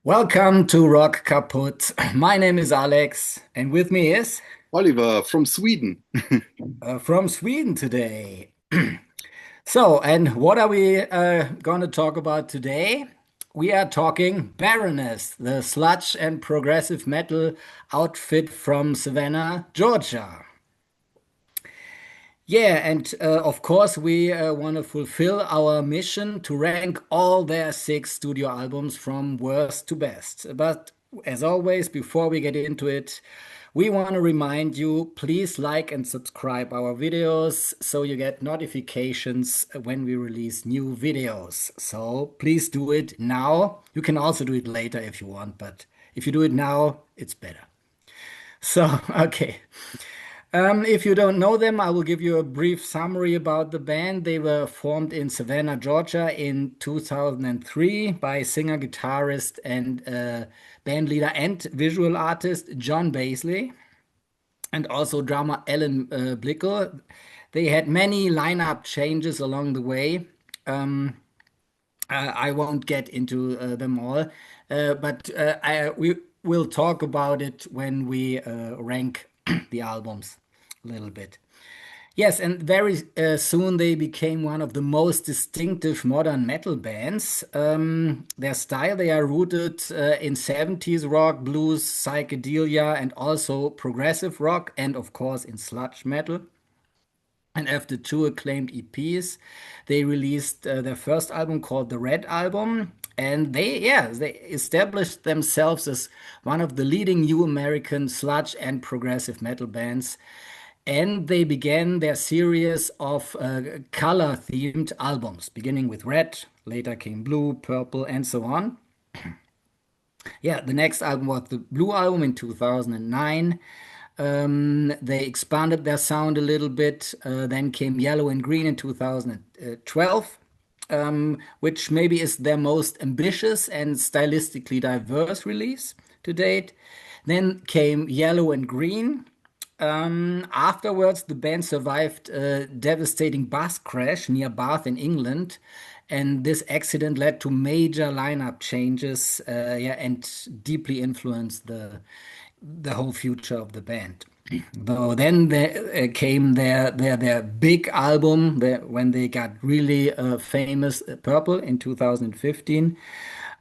Welcome to Rock Kaput. My name is Alex, and with me is Oliver from Sweden. from Sweden today. And what are we going to talk about today? We are talking Baroness, the sludge and progressive metal outfit from Savannah, Georgia. Yeah, and of course, we want to fulfill our mission to rank all their six studio albums from worst to best. But as always, before we get into it, we want to remind you, please like and subscribe our videos so you get notifications when we release new videos. So please do it now. You can also do it later if you want, but if you do it now, it's better. Okay. If you don't know them, I will give you a brief summary about the band. They were formed in Savannah, Georgia in 2003 by singer, guitarist, and band leader and visual artist John Baisley, and also drummer Alan Blickel. They had many lineup changes along the way. Um, I won't get into them all, but we will talk about it when we rank the albums a little bit. Yes, and very soon they became one of the most distinctive modern metal bands. Their style, they are rooted in 70s rock, blues, psychedelia, and also progressive rock, and of course in sludge metal. And after two acclaimed EPs, they released their first album called the Red Album. And they established themselves as one of the leading new American sludge and progressive metal bands. And they began their series of color-themed albums, beginning with red, later came blue, purple, and so on. Yeah, the next album was the Blue Album in 2009. They expanded their sound a little bit. Then came Yellow and Green in 2012, which maybe is their most ambitious and stylistically diverse release to date. Then came Yellow and Green. Afterwards, the band survived a devastating bus crash near Bath in England, and this accident led to major lineup changes, yeah, and deeply influenced the whole future of the band. Though then there came their big album when they got really famous, Purple in 2015.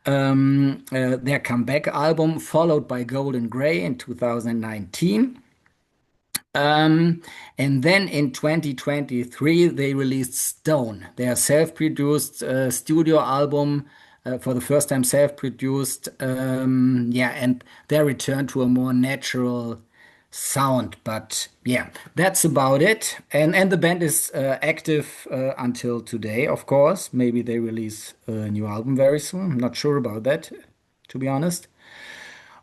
Their comeback album, followed by Golden Grey in 2019. Um, and then in 2023, they released Stone, their self-produced studio album, for the first time self-produced. Yeah, and their return to a more natural sound. But yeah, that's about it. And the band is active until today, of course. Maybe they release a new album very soon. I'm not sure about that, to be honest.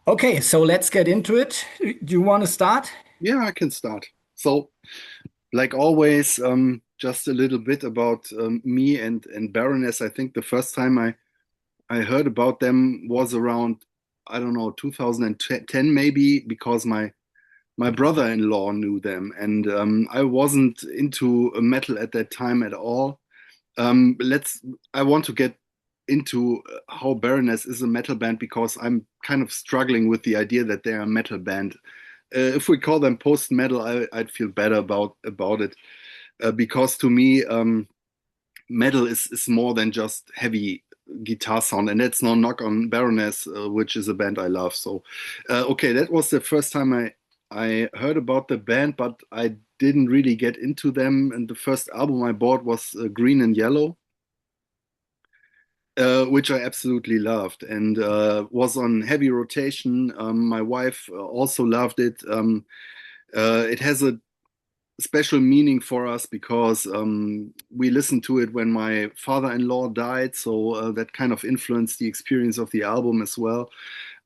Okay, so let's get into it. Do you want to start? Yeah, I can start. So, like always, just a little bit about me and Baroness. I think the first time I heard about them was around, I don't know, 2010 maybe, because my brother-in-law knew them, and I wasn't into metal at that time at all. Let's. I want to get into how Baroness is a metal band because I'm kind of struggling with the idea that they're a metal band. If we call them post metal, I'd feel better about it because to me, metal is more than just heavy guitar sound, and that's no knock on Baroness, which is a band I love. So, okay, that was the first time I heard about the band, but I didn't really get into them. And the first album I bought was Green and Yellow, which I absolutely loved and was on heavy rotation. My wife also loved it. It has a special meaning for us because we listened to it when my father-in-law died, so that kind of influenced the experience of the album as well.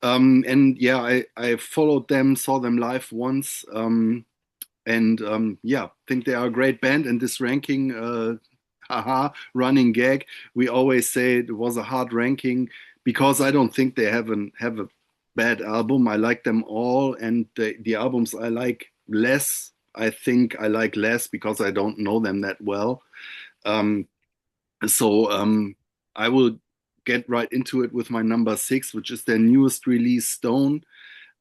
And yeah, I followed them, saw them live once, and yeah, think they are a great band. And this ranking, haha, running gag, we always say it was a hard ranking because I don't think they have a bad album. I like them all, and the albums I like less, I think I like less because I don't know them that well. Um, so I will get right into it with my number six, which is their newest release, Stone.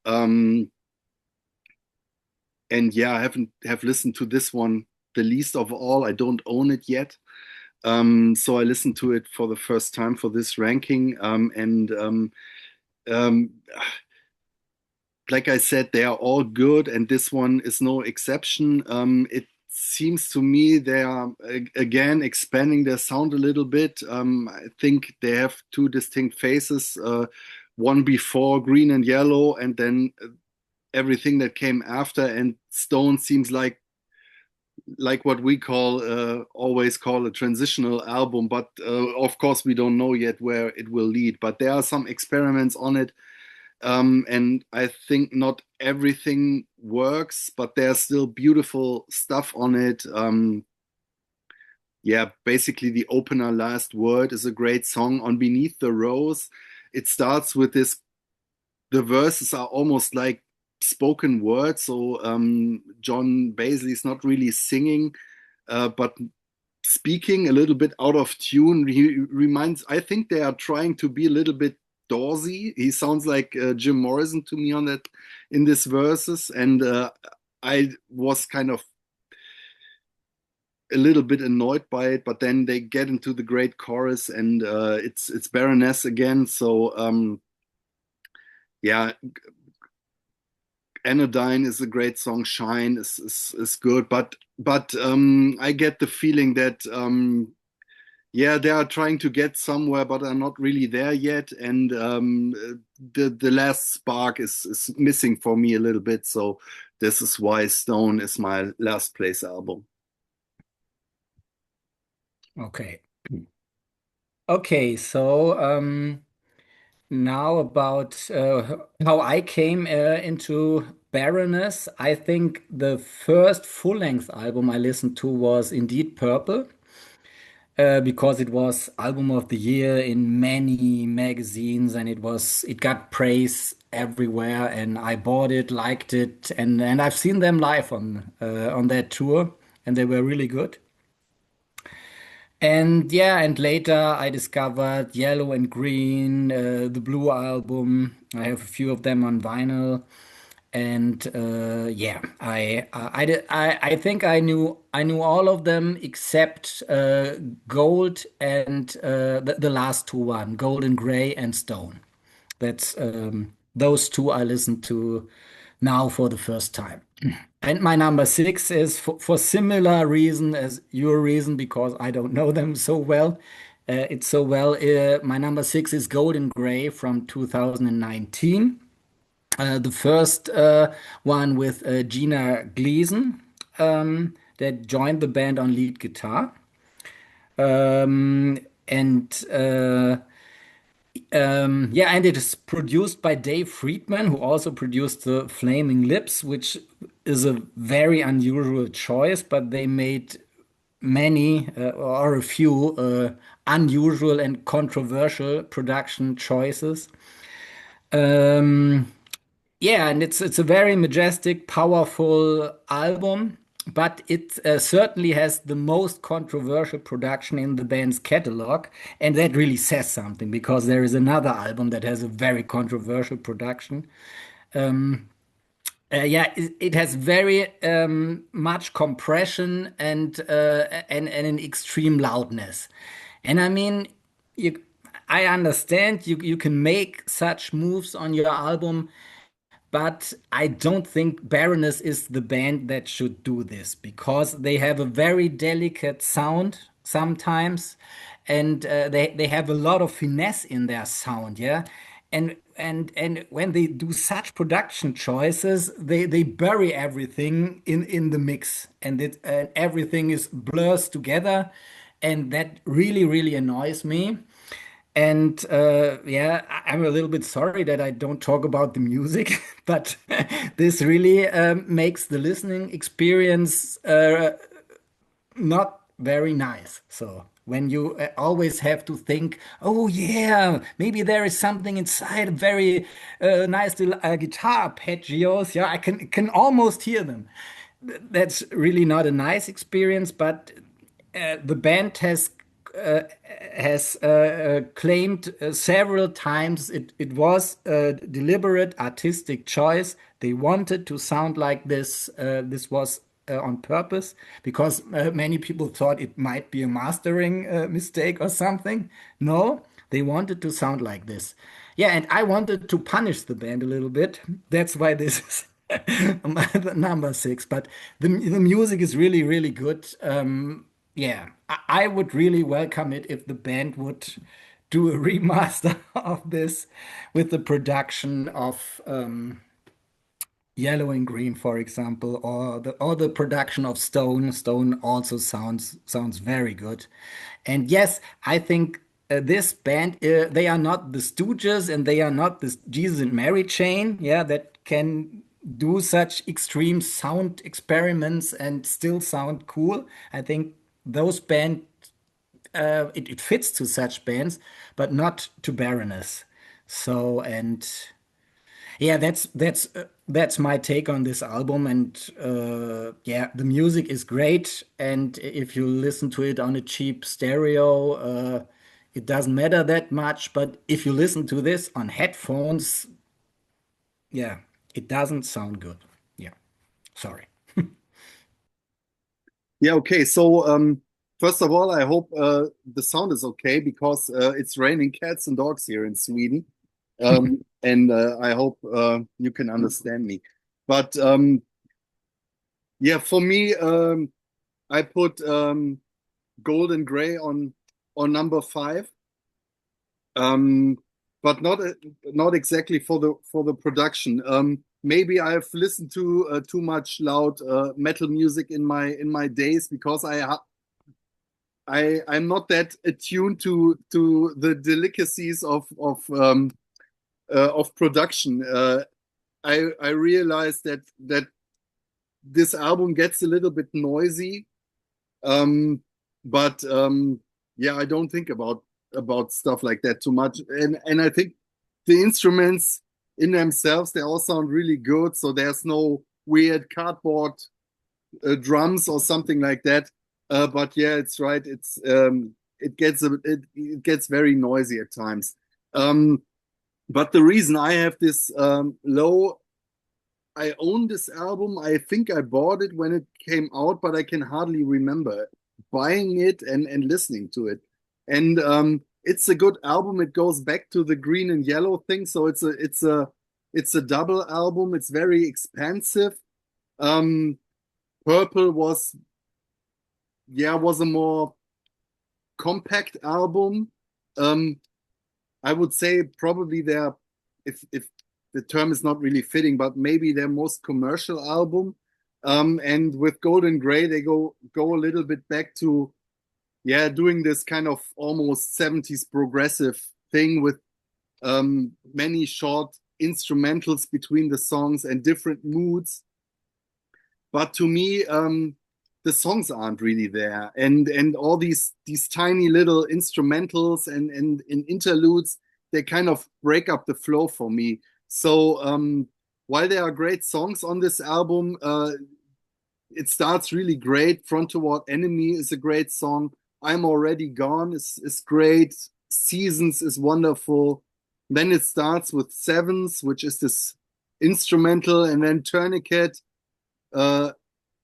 Um, and yeah, I haven't have listened to this one the least of all. I don't own it yet. So I listened to it for the first time for this ranking. Um, like I said, they are all good, and this one is no exception. It seems to me they are again expanding their sound a little bit. I think they have two distinct phases, one before Green and Yellow, and then everything that came after. And Stone seems like what we call always call a transitional album, but of course we don't know yet where it will lead. But there are some experiments on it, and I think not everything works, but there's still beautiful stuff on it. Yeah, basically the opener, Last Word, is a great song. On Beneath the Rose, it starts with this, the verses are almost like spoken words. So John Basley is not really singing, but speaking a little bit out of tune. He reminds, I think they are trying to be a little bit Dorsey. He sounds like Jim Morrison to me on that in this verses, and I was kind of a little bit annoyed by it, but then they get into the great chorus, and it's Baroness again. So yeah, Anodyne is a great song. Shine is good, but I get the feeling that yeah, they are trying to get somewhere, but are not really there yet. And the last spark is missing for me a little bit. So this is why Stone is my last place album. Okay. Okay, so now about how I came into Baroness. I think the first full-length album I listened to was indeed Purple, because it was album of the year in many magazines, and it got praise everywhere, and I bought it, liked it, and I've seen them live on that tour, and they were really good. And yeah, and later I discovered Yellow and Green, the Blue album. I have a few of them on vinyl, and yeah, I think I knew all of them except Gold and the last two one, Gold and Gray and Stone. That's those two I listened to now for the first time. And my number six is for similar reason as your reason, because I don't know them so well. It's so well. My number six is Golden Gray from 2019. The first one with Gina Gleason, that joined the band on lead guitar. And yeah, and it is produced by Dave Friedman, who also produced the Flaming Lips, which is a very unusual choice, but they made many or a few unusual and controversial production choices. Um, yeah, and it's a very majestic, powerful album, but it certainly has the most controversial production in the band's catalog, and that really says something because there is another album that has a very controversial production. Yeah, it has very much compression and an extreme loudness, and I mean, you, I understand you can make such moves on your album, but I don't think Baroness is the band that should do this because they have a very delicate sound sometimes, and they have a lot of finesse in their sound, yeah. And when they do such production choices, they bury everything in the mix, and everything is blurs together, and that really annoys me. And yeah, I'm a little bit sorry that I don't talk about the music, but this really makes the listening experience not very nice. So when you always have to think, oh yeah, maybe there is something inside, very nice little guitar arpeggios. Yeah, I can almost hear them. That's really not a nice experience, but the band has has claimed several times it was a deliberate artistic choice. They wanted to sound like this. This was on purpose because many people thought it might be a mastering mistake or something. No, they wanted to sound like this. Yeah, and I wanted to punish the band a little bit. That's why this is number six. But the music is really, really good. Yeah, I would really welcome it if the band would do a remaster of this with the production of Yellow and Green, for example, or the production of Stone. Stone also sounds very good. And yes, I think this band they are not the Stooges and they are not the Jesus and Mary chain. Yeah, that can do such extreme sound experiments and still sound cool. I think those band it fits to such bands, but not to Baroness. So and yeah, that's my take on this album, and yeah, the music is great, and if you listen to it on a cheap stereo, it doesn't matter that much. But if you listen to this on headphones, yeah, it doesn't sound good. Yeah, sorry. Yeah, okay. So, first of all, I hope the sound is okay because it's raining cats and dogs here in Sweden. And I hope you can understand me. But yeah, for me, I put Golden Gray on number five. Um, but not exactly for the production. Maybe I've listened to too much loud metal music in my days because I'm not that attuned to the delicacies of production. I realized that this album gets a little bit noisy, um, but yeah, I don't think about stuff like that too much, and I think the instruments in themselves they all sound really good. So there's no weird cardboard drums or something like that. But yeah, it's right. It gets very noisy at times. Um, but the reason I have this low, I own this album. I think I bought it when it came out, but I can hardly remember buying it and listening to it. And it's a good album. It goes back to the green and yellow thing, so it's a double album. It's very expansive. Um, Purple was a more compact album. Um, I would say probably their if the term is not really fitting, but maybe their most commercial album. And with Golden Gray, they go a little bit back to yeah, doing this kind of almost 70s progressive thing with many short instrumentals between the songs and different moods. But to me, the songs aren't really there, and all these tiny little instrumentals and interludes they kind of break up the flow for me. So while there are great songs on this album, it starts really great. Front Toward Enemy is a great song. I'm Already Gone is great. Seasons is wonderful. Then it starts with Sevens, which is this instrumental, and then Tourniquet uh,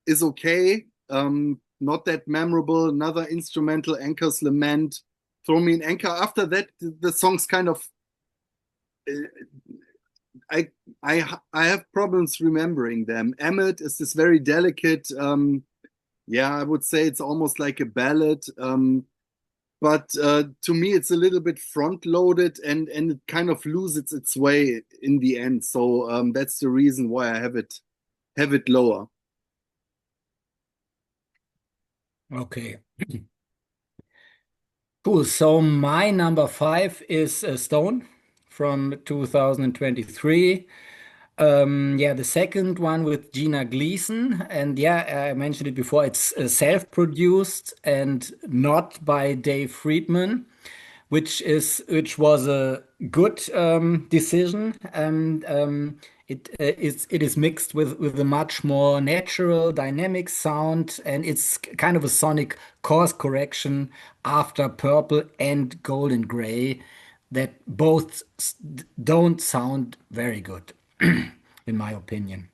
is okay. Not that memorable. Another instrumental, Anchor's Lament, Throw Me an Anchor. After that, the songs kind of. I I have problems remembering them. Emmet is this very delicate. Yeah, I would say it's almost like a ballad. But to me, it's a little bit front loaded and it kind of loses its way in the end. So that's the reason why I have it lower. Okay, cool. So my number five is Stone from 2023. Yeah, the second one with Gina Gleason, and yeah, I mentioned it before. It's self-produced and not by Dave Friedman, which was a good decision. And It is mixed with a much more natural, dynamic sound, and it's kind of a sonic course correction after Purple and Golden Gray that both don't sound very good, in my opinion.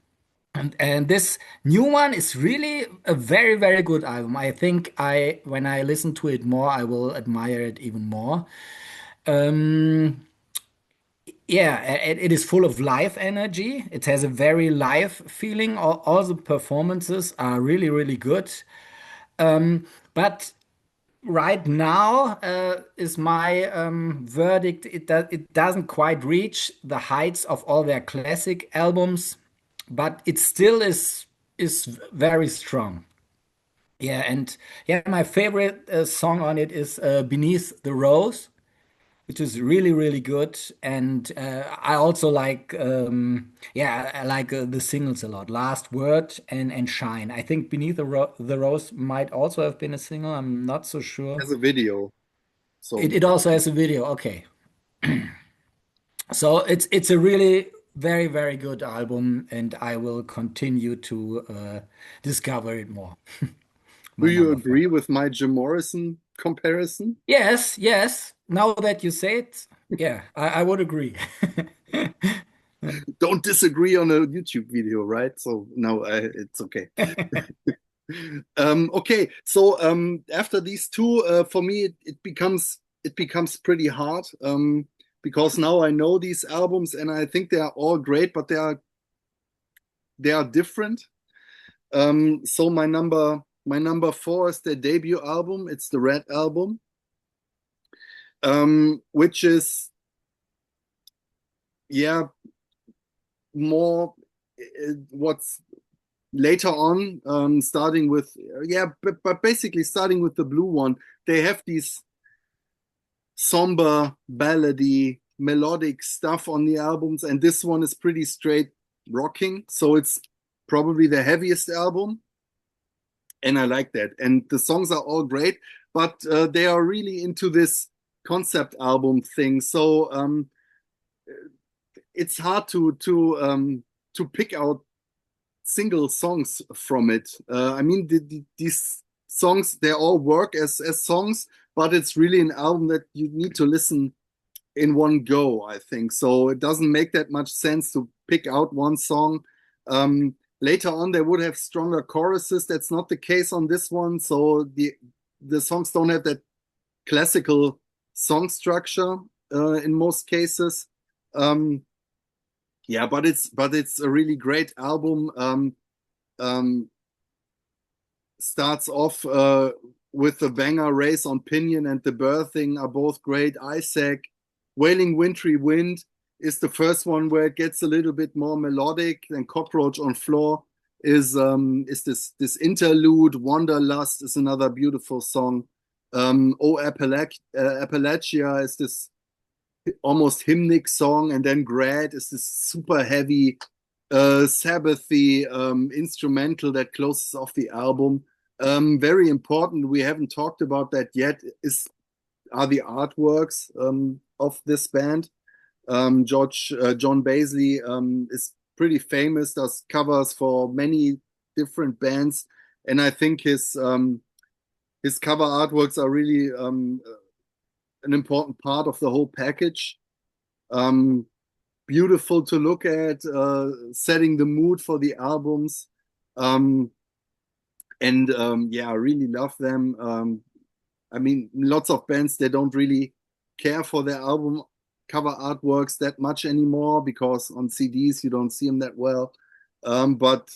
And this new one is really a very, very good album. I think when I listen to it more, I will admire it even more. Um, yeah, it is full of live energy. It has a very live feeling. All the performances are really, really good. But right now is my verdict. It doesn't quite reach the heights of all their classic albums, but it still is very strong. Yeah, and yeah, my favorite song on it is "Beneath the Rose," which is really, really good. And I also like, yeah, I like the singles a lot. Last Word and Shine. I think Beneath the Rose might also have been a single. I'm not so sure. As a video. It, So it also has a video. Okay. So it's a really very, very good album, and I will continue to discover it more. do My you number five. agree with my Jim Morrison comparison? Yes, yes. Now that you say it, yeah, I would agree. Don't disagree on a YouTube video, right? So no, it's okay. Okay, so after these two, for me, it becomes pretty hard because now I know these albums and I think they are all great, but they are different. So my number four is their debut album. It's the Red album, which is, yeah, more what's later on, starting with, yeah, but basically starting with the blue one. They have these somber, ballady, melodic stuff on the albums, and this one is pretty straight rocking. So it's probably the heaviest album, and I like that. And the songs are all great, but they are really into this concept album thing. So it's hard to pick out single songs from it. I mean, these songs, they all work as songs, but it's really an album that you need to listen in one go, I think. So it doesn't make that much sense to pick out one song. Later on, they would have stronger choruses. That's not the case on this one. So the songs don't have that classical song structure in most cases. Um, yeah, but it's a really great album. Um, Starts off with the banger Race on Pinion and The Birthing are both great. Isaac, Wailing Wintry Wind is the first one where it gets a little bit more melodic. Then Cockroach on Floor is this interlude. Wanderlust is another beautiful song. Appalachia is this almost hymnic song, and then Grad is this super heavy Sabbathy instrumental that closes off the album. Very important, we haven't talked about that yet, are the artworks of this band. John Baisley is pretty famous, does covers for many different bands, and I think his cover artworks are really an important part of the whole package. Um, Beautiful to look at, setting the mood for the albums. Um, and yeah, I really love them. I mean, lots of bands, they don't really care for their album cover artworks that much anymore because on CDs you don't see them that well. But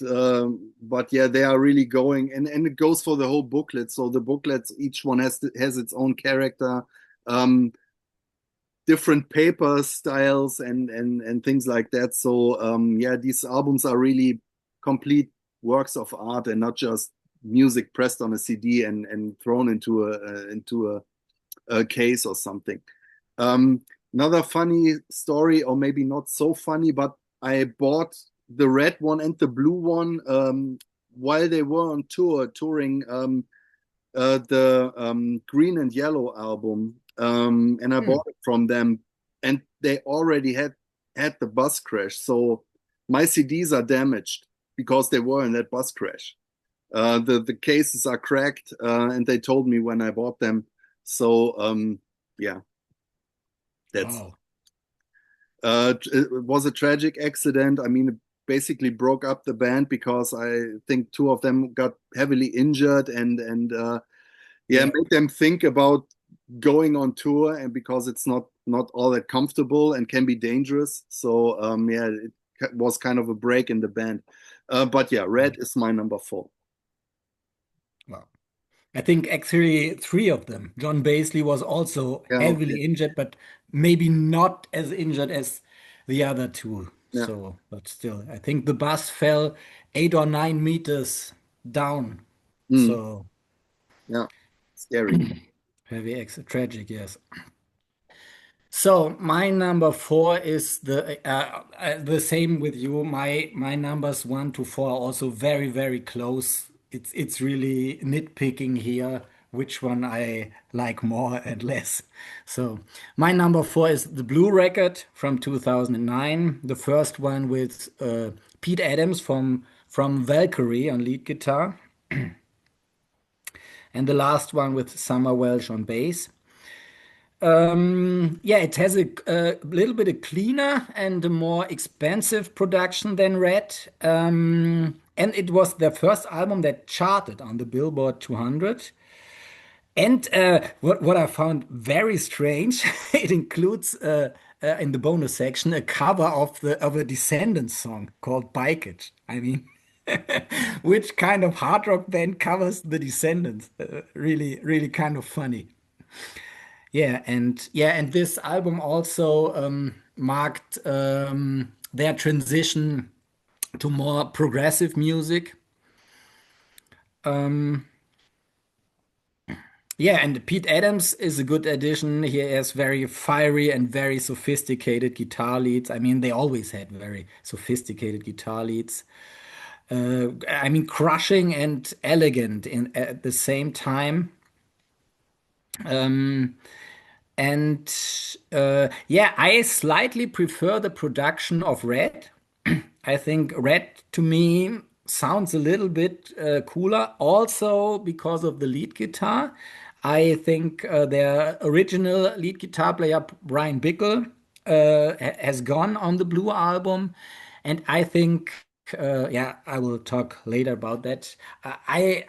yeah, they are really going, and it goes for the whole booklet. So the booklets, each one has its own character. Um, Different paper styles and things like that. So yeah, these albums are really complete works of art and not just music pressed on a CD and thrown into a case or something. Um, Another funny story, or maybe not so funny, but I bought the red one and the blue one while they were on tour, touring the Green and Yellow album, and I Hmm. bought it from them, and they already had the bus crash. So my CDs are damaged because they were in that bus crash. The cases are cracked, and they told me when I bought them. So yeah, that's Wow. it was a tragic accident. I mean, it basically broke up the band because I think two of them got heavily injured, and yeah, Yeah. make them think about going on tour, and because it's not all that comfortable and can be dangerous. So yeah, it was kind of a break in the band. But yeah, Red is my number four. Wow. I think actually three of them. John Baisley was also Yeah, okay. heavily injured, but maybe not as injured as the other two. Yeah. So, but still, I think the bus fell 8 or 9 meters down. Mm, So yeah. Scary. heavy, tragic, yes. So my number four is the same with you. My numbers 1 to 4 are also very very close. It's really nitpicking here which one I like more and less. So my number four is the Blue Record from 2009, the first one with Pete Adams from Valkyrie on lead guitar, and the last one with Summer Welsh on bass. Yeah, it has a little bit of cleaner and a more expensive production than Red. And it was their first album that charted on the Billboard 200. And what I found very strange, it includes in the bonus section a cover of a Descendants song called "Bike It." I mean, which kind of hard rock band covers the Descendants? Really, really kind of funny. And this album also marked their transition to more progressive music. Yeah, and Pete Adams is a good addition. He has very fiery and very sophisticated guitar leads. I mean, they always had very sophisticated guitar leads. I mean, crushing and elegant in at the same time. And yeah, I slightly prefer the production of Red. I think Red to me sounds a little bit cooler, also because of the lead guitar. I think their original lead guitar player, Brian Bickle, has gone on the Blue album. And I think, yeah, I will talk later about that. I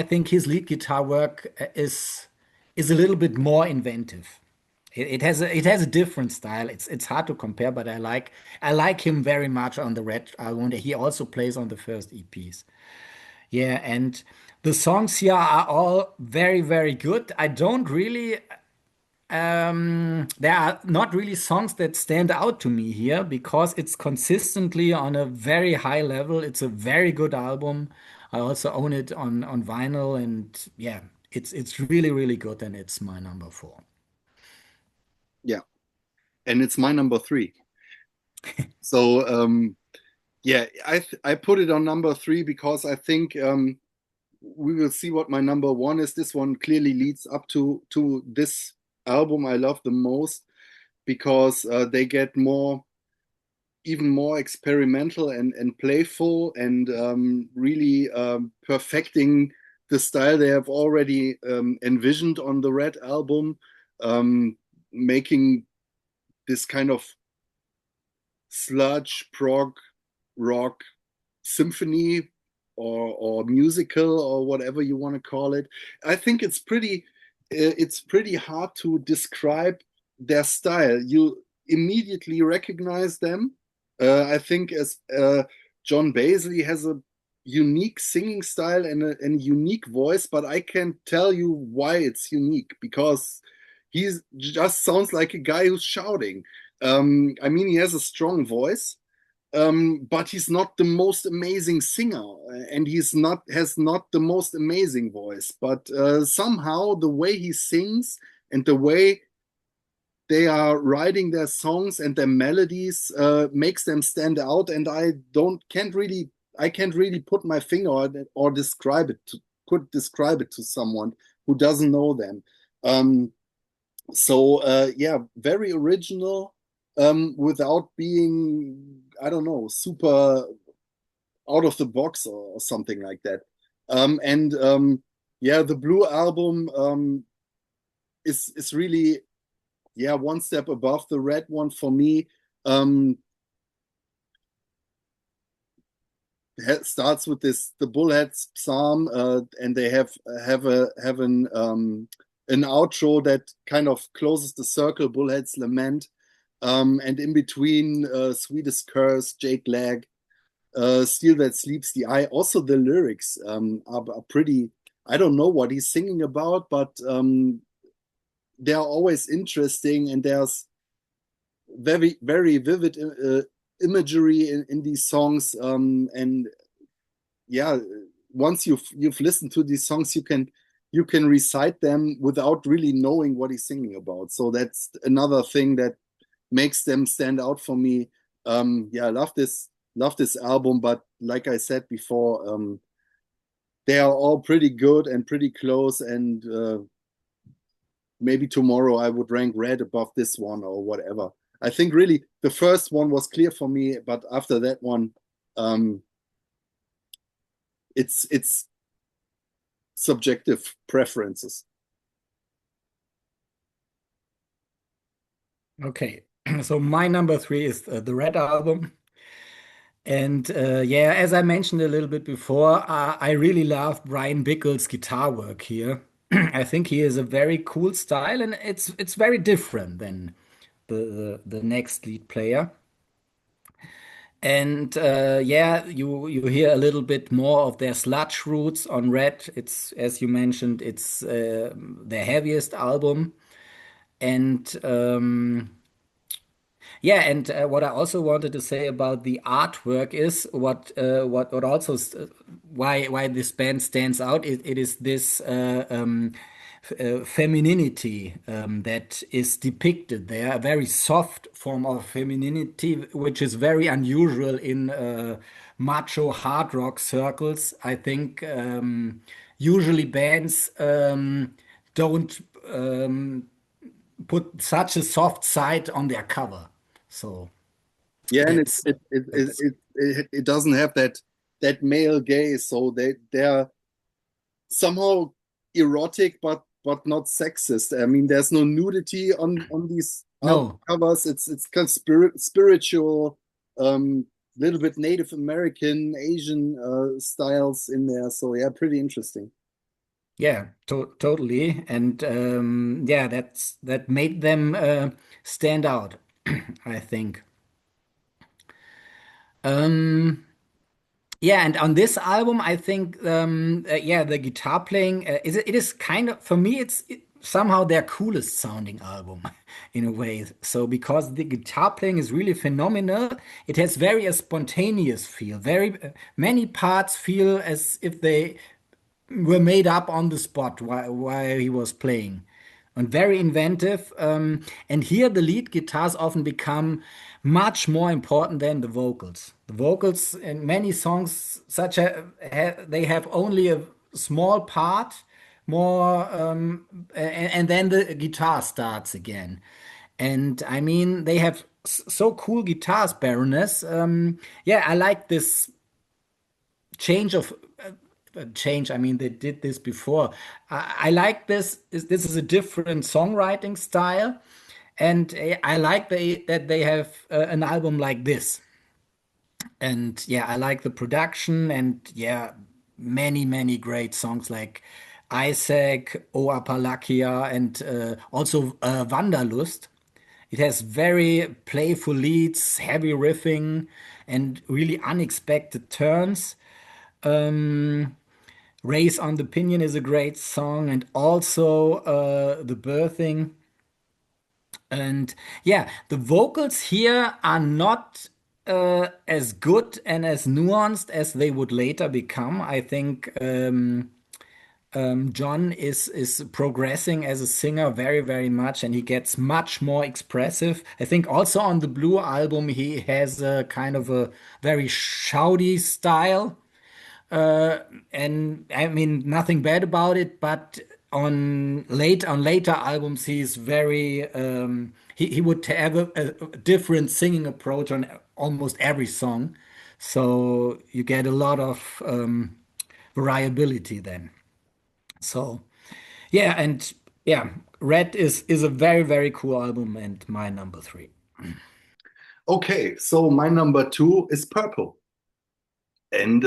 think his lead guitar work is a little bit more inventive. It has a different style. It's hard to compare, but I like him very much on the Red album. He also plays on the first EPs. Yeah, and the songs here are all very very good. I don't really there are not really songs that stand out to me here because it's consistently on a very high level. It's a very good album. I also own it on vinyl, and yeah, it's really really good, and it's my number four. Yeah. And it's my number three. So yeah, I put it on number three because I think we will see what my number one is. This one clearly leads up to this album I love the most because they get more even more experimental and playful and really perfecting the style they have already envisioned on the Red album, making this kind of sludge prog rock symphony or musical or whatever you want to call it. I think it's pretty hard to describe their style. You immediately recognize them. I think as John Baisley has a unique singing style and a unique voice, but I can't tell you why it's unique because he just sounds like a guy who's shouting. I mean, he has a strong voice, but he's not the most amazing singer, and he's not has not the most amazing voice. But somehow the way he sings and the way they are writing their songs and their melodies makes them stand out. And I can't really put my finger on it or describe it to someone who doesn't know them. Um, so yeah, very original without being, I don't know, super out of the box or something like that. And yeah, the Blue album is really, yeah, one step above the red one for me. Um, Starts with this the Bullheads Psalm, and they have an outro that kind of closes the circle, Bullheads Lament, and in between, Sweetest Curse, Jake Lag, Steel That Sleeps the Eye. Also, the lyrics are pretty. I don't know what he's singing about, but they are always interesting, and there's very vivid imagery in these songs. And yeah, once you've listened to these songs, you can recite them without really knowing what he's singing about. So that's another thing that makes them stand out for me. Yeah, I love this album, but like I said before, they are all pretty good and pretty close. And maybe tomorrow I would rank Red above this one or whatever. I think really the first one was clear for me, but after that one, um, it's subjective preferences. Okay, so my number three is the Red album. And yeah, as I mentioned a little bit before, I really love Brian Bickle's guitar work here. I think he is a very cool style, and it's very different than the next lead player. And yeah, you hear a little bit more of their sludge roots on Red. It's as you mentioned, it's their heaviest album, and yeah, and what I also wanted to say about the artwork is what also why this band stands out. It is this femininity that is depicted there, a very soft form of femininity, which is very unusual in macho hard rock circles. I think usually bands don't put such a soft side on their cover. So Yeah, and that's that's it doesn't have that male gaze, so they're somehow erotic, but not sexist. I mean, there's no nudity on these album no, covers. It's kind of spiritual, little bit Native American, Asian styles in there. So yeah, pretty interesting. yeah, totally, and yeah, that made them stand out, I think. Um, Yeah, and on this album, I think, yeah, the guitar playing it is kind of for me, somehow their coolest sounding album in a way. So because the guitar playing is really phenomenal, it has very a spontaneous feel. Very many parts feel as if they were made up on the spot while he was playing. And very inventive. And here the lead guitars often become much more important than the vocals. The vocals in many songs, they have only a small part, more, and then the guitar starts again. And I mean, they have so cool guitars, Baroness. Yeah, I like this change of change. I mean, they did this before. I like this. This is a different songwriting style, and I like that they have an album like this. And yeah, I like the production, and yeah, many great songs like Isaac, O Apalakia, and also Wanderlust. It has very playful leads, heavy riffing, and really unexpected turns. Race on the Pinion is a great song, and also The Birthing. And yeah, the vocals here are not as good and as nuanced as they would later become. I think John is progressing as a singer very much, and he gets much more expressive. I think also on the Blue album he has a kind of a very shouty style. And I mean, nothing bad about it, but on later albums, he's very he would have a different singing approach on almost every song, so you get a lot of variability then. So yeah, and yeah, Red is a very cool album and my number three. Okay, so my number two is Purple. And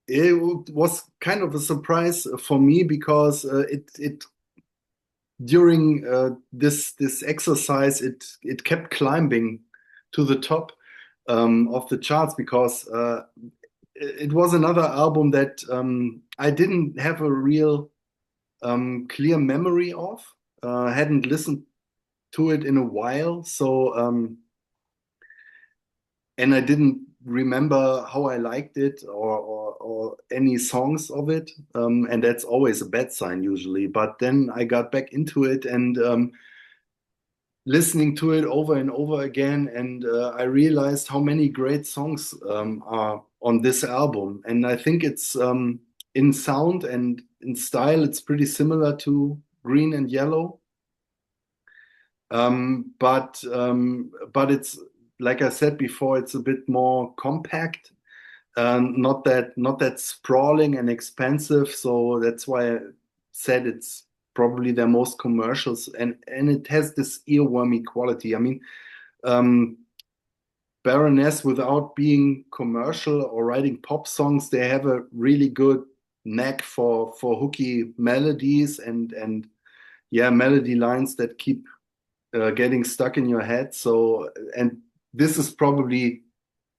it was kind of a surprise for me because it during this exercise it kept climbing to the top of the charts because it was another album that I didn't have a real clear memory of. Hadn't listened to it in a while, so and I didn't remember how I liked it or any songs of it. And that's always a bad sign usually. But then I got back into it and listening to it over and over again, and I realized how many great songs are on this album. And I think it's in sound and in style, it's pretty similar to Green and Yellow. But it's like I said before, it's a bit more compact, not that sprawling and expensive. So that's why I said it's probably their most commercials, and it has this earwormy quality. I mean, um, Baroness, without being commercial or writing pop songs, they have a really good knack for hooky melodies and yeah, melody lines that keep getting stuck in your head. So, and this is probably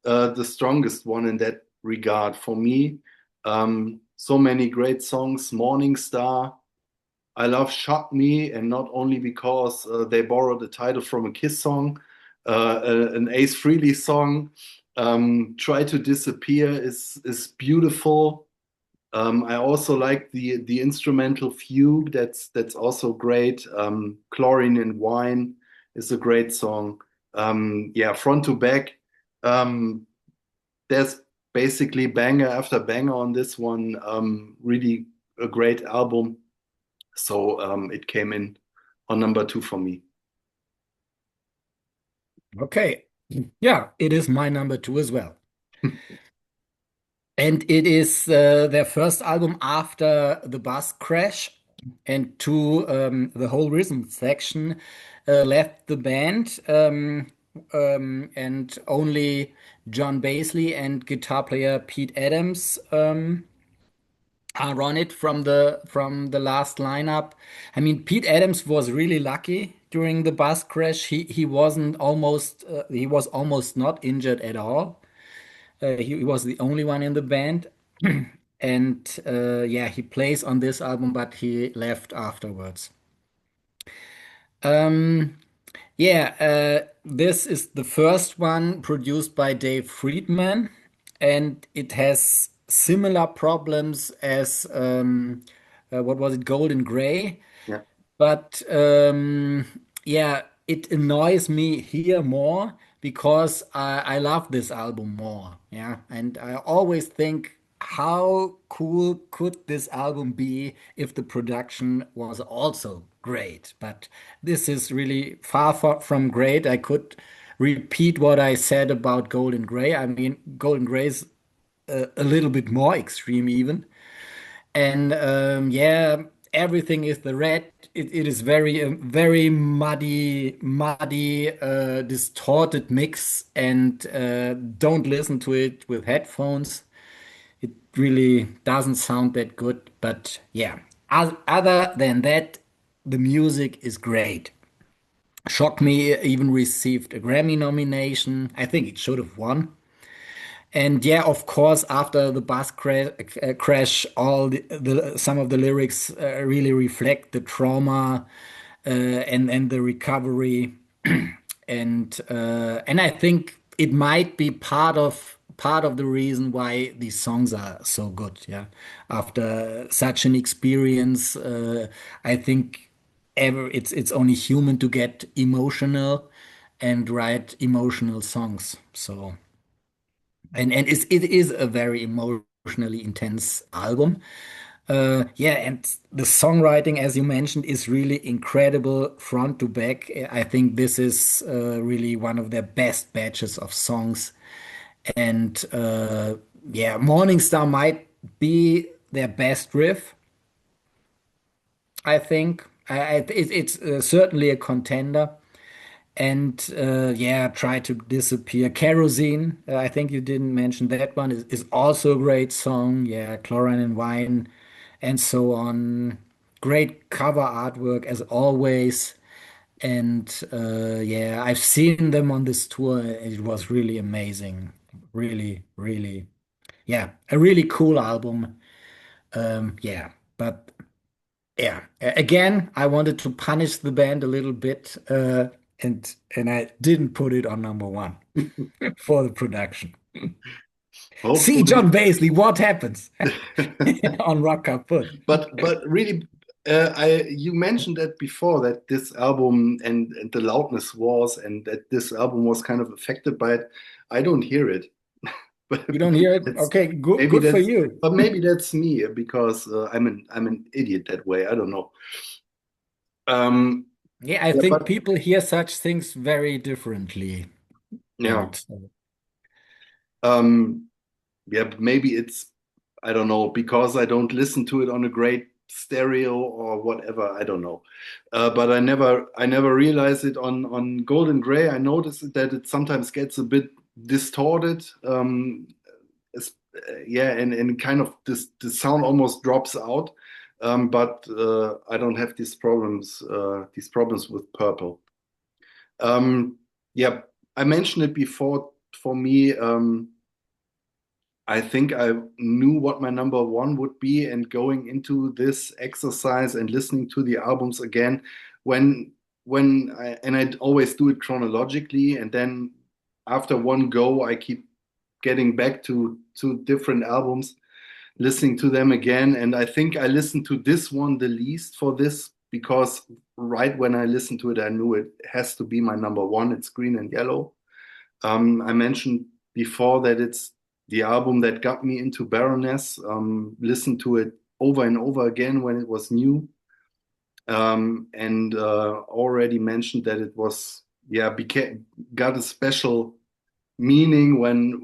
the strongest one in that regard for me. So many great songs, Morning Star. I love Shock Me, and not only because they borrowed the title from a Kiss song, an Ace Frehley song. Try to Disappear is beautiful. I also like the instrumental fugue. That's also great. Chlorine and Wine is a great song. Yeah, front to back. Um, there's basically banger after banger on this one. Really a great album. So it came in on number two for me. Okay, yeah, it is my number two as well. And it is their first album after the bus crash, and the whole rhythm section left the band, and only John Basley and guitar player Pete Adams are on it from the last lineup. I mean, Pete Adams was really lucky during the bus crash. He was almost not injured at all. He was the only one in the band. And yeah, he plays on this album, but he left afterwards. Um, yeah, this is the first one produced by Dave Friedman, and it has similar problems as what was it, Golden Gray? Yeah. But yeah, it annoys me here more because I love this album more. Yeah. And I always think, how cool could this album be if the production was also great? But this is really far from great. I could repeat what I said about Golden Gray. I mean, Golden Gray is a little bit more extreme even. And yeah, everything is the red. It is very muddy, distorted mix, and don't listen to it with headphones. It really doesn't sound that good. But yeah, other than that, the music is great. Shock Me even received a Grammy nomination. I think it should have won. And yeah, of course, after the crash, all some of the lyrics really reflect the trauma and the recovery, and I think it might be part of the reason why these songs are so good. Yeah, after such an experience, I think it's only human to get emotional and write emotional songs. So. And it is a very emotionally intense album. Yeah, and the songwriting, as you mentioned, is really incredible front to back. I think this is really one of their best batches of songs. And yeah, Morning Star might be their best riff, I think. It's certainly a contender. And yeah, Try to Disappear. Kerosene, I think you didn't mention that one, is also a great song. Yeah, Chlorine and Wine, and so on. Great cover artwork as always. And yeah, I've seen them on this tour. It was really amazing. Really, really, yeah, a really cool album. Yeah, but yeah, again, I wanted to punish the band a little bit, and I didn't put it on number one for the production. See, Hopefully. John Baisley, what happens on Rock Kaput? But really, I you mentioned that before that this album and the loudness was and that this album was kind of affected by it. I don't hear it, but You don't hear it? that's Okay, good, maybe good for that's you. but maybe that's me because I'm an idiot that way. I don't know. Um, Yeah, I yeah, think but people hear such things very differently, yeah, and um, yeah, but maybe it's I don't know because I don't listen to it on a great stereo or whatever. I don't know, but I never realized it on Golden Gray. I noticed that it sometimes gets a bit distorted. Yeah, and kind of this the sound almost drops out. But I don't have these problems with Purple. Yeah, I mentioned it before. For me, I think I knew what my number one would be, and going into this exercise and listening to the albums again, when I'd always do it chronologically, and then after one go, I keep getting back to different albums, listening to them again, and I think I listened to this one the least for this because right when I listened to it, I knew it has to be my number one. It's Green and Yellow. I mentioned before that it's the album that got me into Baroness. Listened to it over and over again when it was new, and already mentioned that it was yeah became got a special meaning when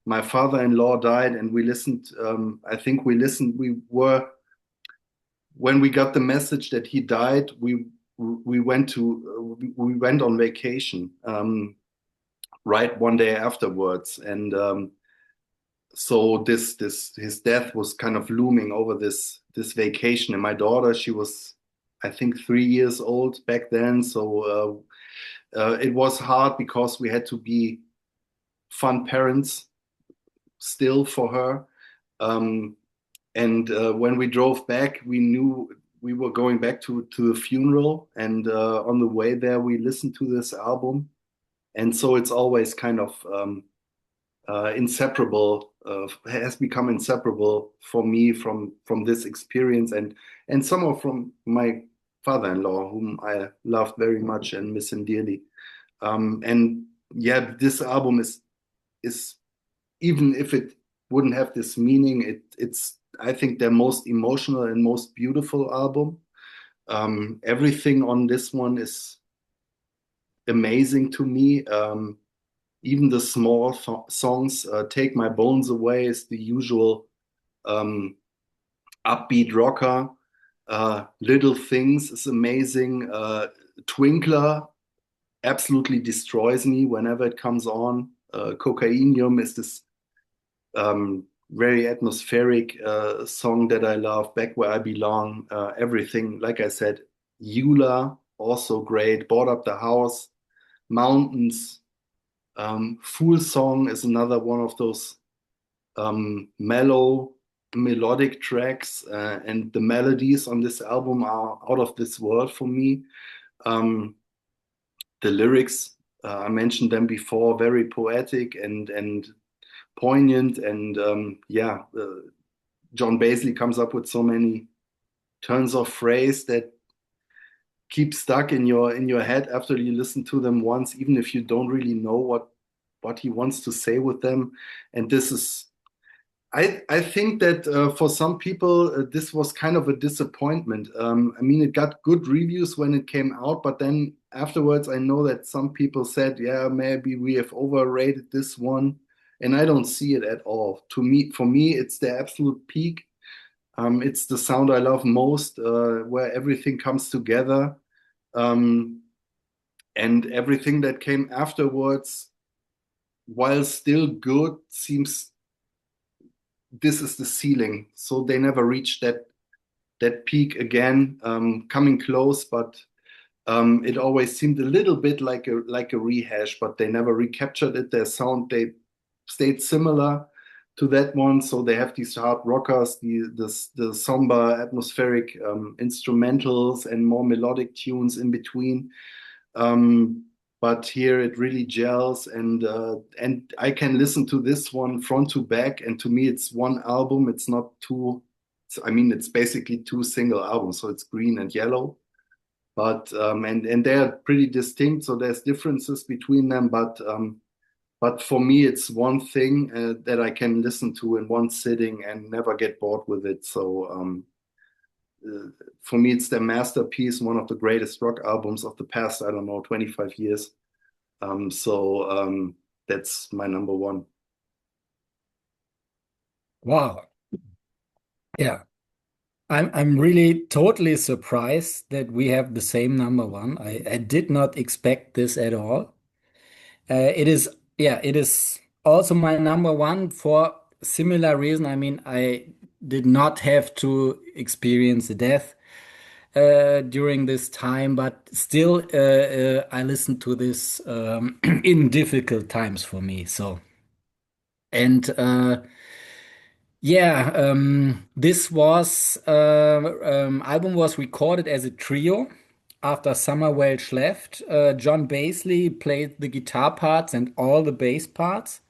my father-in-law died, and we listened. I think we listened. We were when we got the message that he died. We went on vacation. Right one day afterwards, and so this his death was kind of looming over this vacation. And my daughter, she was I think 3 years old back then, so it was hard because we had to be fun parents still for her. Um, and when we drove back, we knew we were going back to the funeral, and on the way there, we listened to this album, and so it's always kind of inseparable, has become inseparable for me from this experience, and somehow from my father-in-law, whom I loved very much and miss him dearly. And yeah, this album is even if it wouldn't have this meaning, it's I think their most emotional and most beautiful album. Everything on this one is amazing to me. Even the small songs, Take My Bones Away is the usual um, upbeat rocker. Little Things is amazing. Twinkler absolutely destroys me whenever it comes on. Cocainium is this very atmospheric song that I love. Back Where I Belong. Everything, like I said, Eula, also great. Board Up the House, Mountains. Fool Song is another one of those mellow melodic tracks, and the melodies on this album are out of this world for me. Um, the lyrics, I mentioned them before, very poetic and poignant, and yeah, John Baisley comes up with so many turns of phrase that keep stuck in your head after you listen to them once, even if you don't really know what he wants to say with them. And this is I think that for some people this was kind of a disappointment. I mean, it got good reviews when it came out, but then afterwards, I know that some people said, "Yeah, maybe we have overrated this one," and I don't see it at all. To me, for me, it's the absolute peak. It's the sound I love most, where everything comes together, um, and everything that came afterwards, while still good, seems this is the ceiling. So they never reached that peak again, coming close, but it always seemed a little bit like a rehash, but they never recaptured it. Their sound they stayed similar to that one. So they have these hard rockers, the somber atmospheric instrumentals and more melodic tunes in between. Um, but here it really gels, and I can listen to this one front to back, and to me it's one album. It's not two. I mean, it's basically two single albums, so it's green and yellow. But and they're pretty distinct, so there's differences between them. But for me, it's one thing that I can listen to in one sitting and never get bored with it. So for me, it's their masterpiece, one of the greatest rock albums of the past, I don't know, 25 years. So that's my number one. Wow. Yeah. I'm really totally surprised that we have the same number one. I did not expect this at all. It is, yeah, it is also my number one for similar reason. I mean, I did not have to experience the death during this time, but still, I listened to this in difficult times for me. So, and yeah, this was album was recorded as a trio after Summer Welch left. John Basley played the guitar parts and all the bass parts,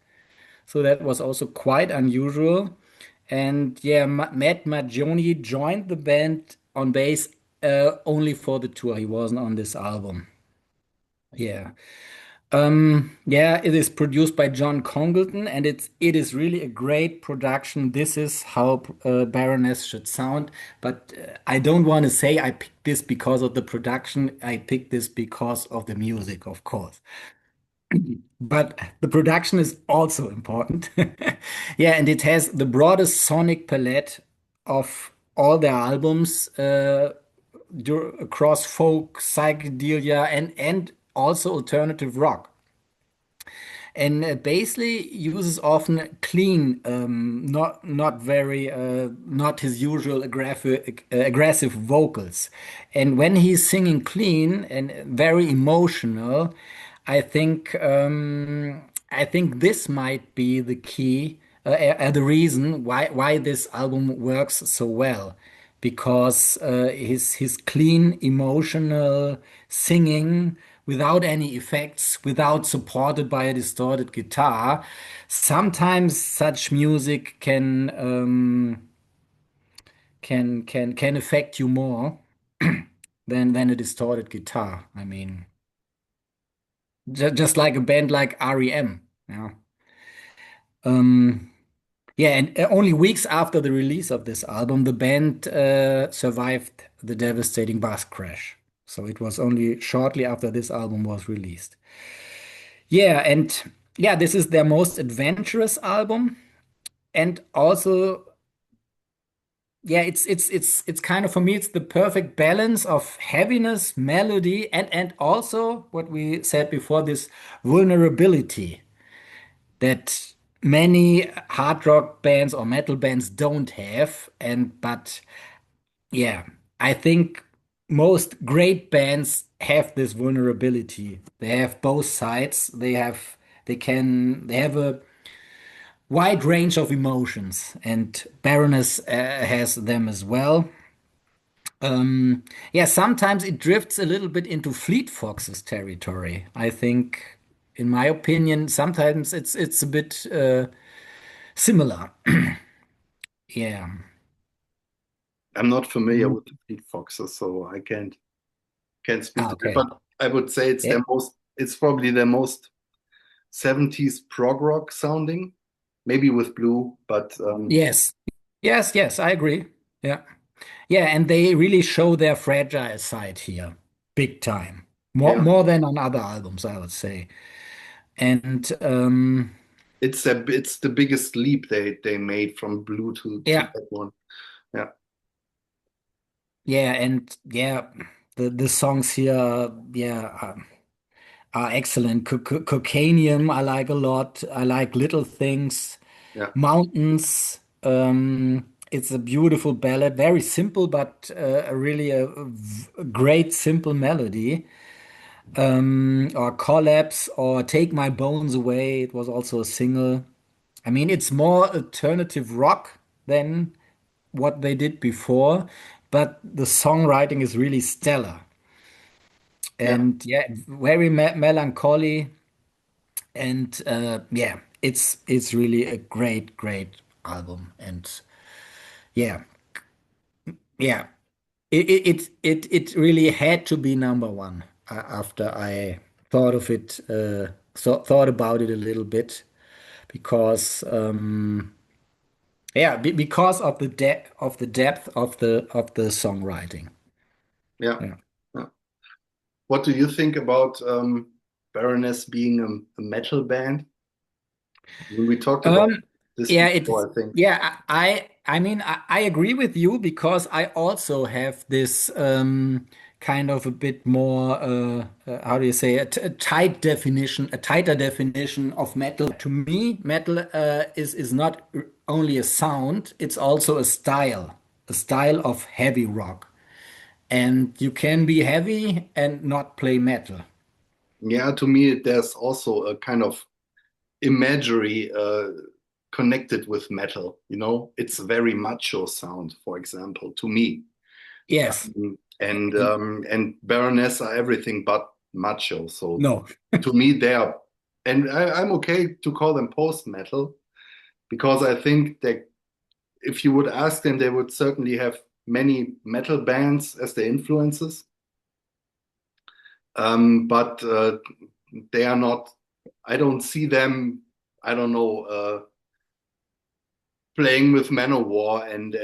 so that was also quite unusual. And yeah, Matt Maggioni joined the band on bass only for the tour. He wasn't on this album. Yeah. Yeah, it is produced by John Congleton, and it is really a great production. This is how Baroness should sound. But I don't want to say I picked this because of the production. I picked this because of the music, of course. But the production is also important. Yeah, and it has the broadest sonic palette of all their albums across folk, psychedelia, and also alternative rock. And Baisley uses often clean, not his usual aggressive vocals. And when he's singing clean and very emotional, I think this might be the key, the reason why this album works so well, because his clean emotional singing without any effects, without supported by a distorted guitar. Sometimes such music can affect you more than a distorted guitar. I mean, just like a band like REM. Yeah. Um, yeah, and only weeks after the release of this album, the band survived the devastating bus crash. So it was only shortly after this album was released. Yeah, and yeah, this is their most adventurous album, and also, yeah, it's kind of for me, it's the perfect balance of heaviness, melody, and also what we said before, this vulnerability that many hard rock bands or metal bands don't have. And but yeah, I think most great bands have this vulnerability. They have both sides. They have a wide range of emotions, and Baroness has them as well. Yeah, sometimes it drifts a little bit into Fleet Foxes territory. I think, in my opinion, sometimes it's a bit similar. Yeah. I'm not familiar Mm. with the Fleet Foxes, so I can't speak Ah, to it. okay. But I would say Yeah. it's probably their most 70s prog rock sounding. maybe with Blue, but Yes. Yes, yes, I agree. Yeah. Yeah, and they really show their fragile side here, big time. yeah, More than on other albums, I would say. And it's the biggest leap they made from Blue to yeah, that one. Yeah, yeah, and yeah, the songs here, yeah, are excellent. Cocainium, I like a lot. I like Little Things, yeah, Mountains. It's a beautiful ballad, very simple, but really a great simple melody. Or Collapse or Take My Bones Away. It was also a single. I mean, it's more alternative rock than what they did before, but the songwriting is really stellar. yeah, And yeah, very melancholy. And yeah, it's really a great album. And yeah, yeah, it really had to be number one after I thought of it, thought about it a little bit because yeah, because of the depth of the songwriting. yeah, Yeah. yeah. What do you think about Baroness being a metal band? We talked about Um, this yeah, it's before, I think. yeah, I mean I agree with you because I also have this kind of a bit more how do you say a tight definition, a tighter definition of metal. To me, metal is not only a sound, it's also a style of heavy rock. And you can be heavy and not play metal. Yeah, to me, there's also a kind of imagery connected with metal. You know, it's a very macho sound, for example, to me. Yes. And Baroness are everything but macho. So No. to me, they are, and I'm okay to call them post metal because I think that if you would ask them, they would certainly have many metal bands as their influences. But they are not, I don't see them, I don't know, playing with Manowar and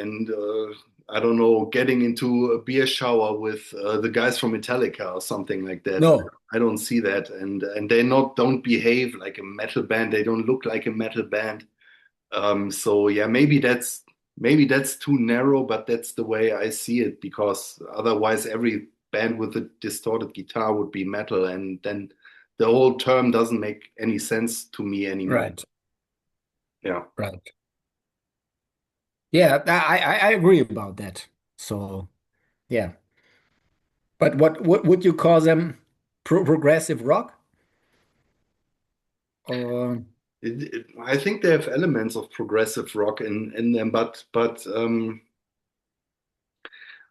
I don't know, getting into a beer shower with the guys from Metallica or something like that. No. I don't see that, and they not don't behave like a metal band. They don't look like a metal band. So yeah, maybe that's too narrow, but that's the way I see it because otherwise every band with a distorted guitar would be metal, and then the whole term doesn't make any sense to me anymore. Right. Yeah. Right. Yeah, I agree about that. So yeah, but what would you call them? Progressive rock? Or I think they have elements of progressive rock in them, but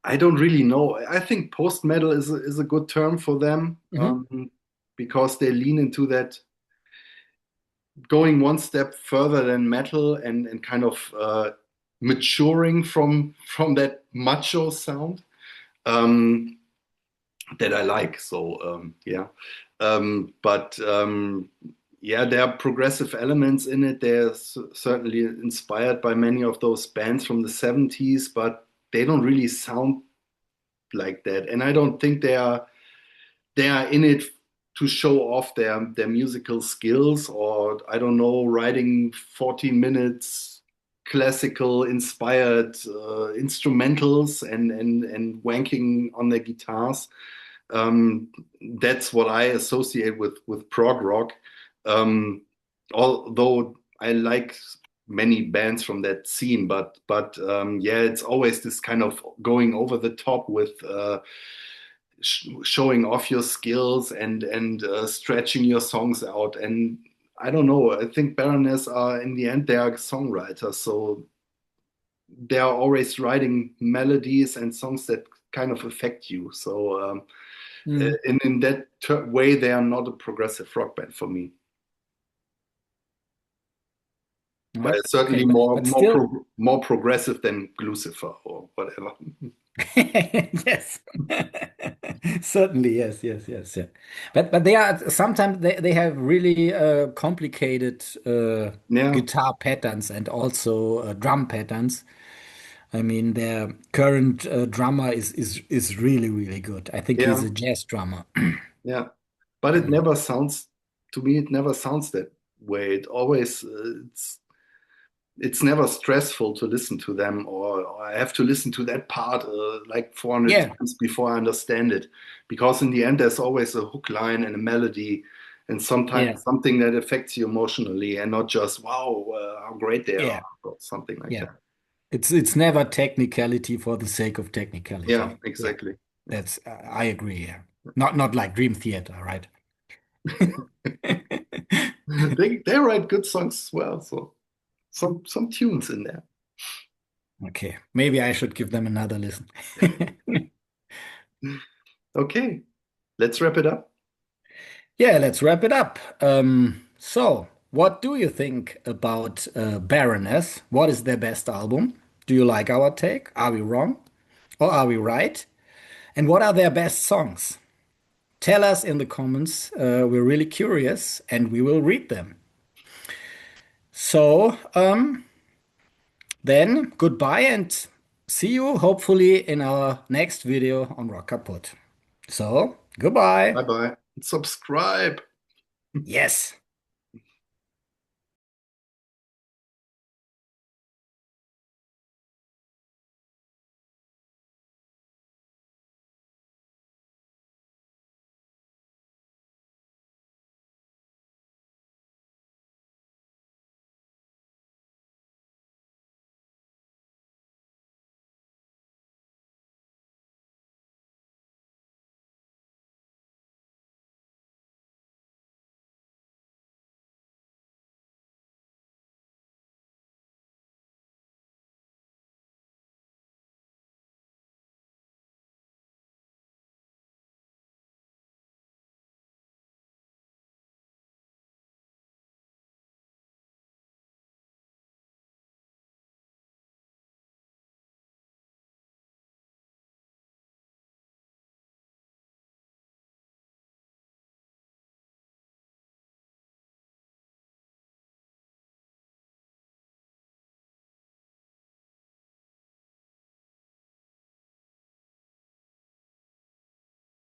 I don't really know. I think post metal is a good term for them Mhm. because they lean into that going one step further than metal and kind of maturing from that macho sound um, that I like. So yeah, but yeah, there are progressive elements in it. They're certainly inspired by many of those bands from the 70s, but they don't really sound like that. And I don't think they are in it to show off their musical skills or I don't know, writing 40 minutes classical inspired instrumentals and wanking on their guitars. Um, that's what I associate with prog rock. Um, although I like many bands from that scene, but yeah, it's always this kind of going over the top with showing off your skills and stretching your songs out. And I don't know. I think Baroness are in the end they are songwriters, so they are always writing melodies and songs that kind of affect you. So Mm. in that way, they are not a progressive rock band for me. But it's Okay, certainly but still, more progressive than Lucifer or whatever. Yes. Certainly, yes, yes, yes, yeah. But they are sometimes they have really complicated Yeah, guitar patterns and also drum patterns. I mean, their current drummer is really, really good. I think he's yeah, a jazz drummer. yeah. But it never sounds to me. It never sounds that way. It always it's never stressful to listen to them, or I have to listen to that part like 400 Yeah, times before I understand it. Because in the end, there's always a hook line and a melody, and yeah, sometimes something that affects you emotionally, and not just wow, how great they are, yeah, or something like yeah. that. It's never technicality for the sake of Yeah, technicality. Yeah, exactly. Yeah. that's I agree. Yeah, not like Dream Theater, right? They write good songs as well, so some tunes in there. Okay, maybe I should give them another listen. Okay, let's wrap it up. Yeah, let's wrap it up. So, what do you think about Baroness? What is their best album? Do you like our take? Are we wrong? Or are we right? And what are their best songs? Tell us in the comments. We're really curious and we will read them. So, then goodbye and see you hopefully in our next video on Rock Kaput. So, goodbye. Bye bye. Subscribe. Yes.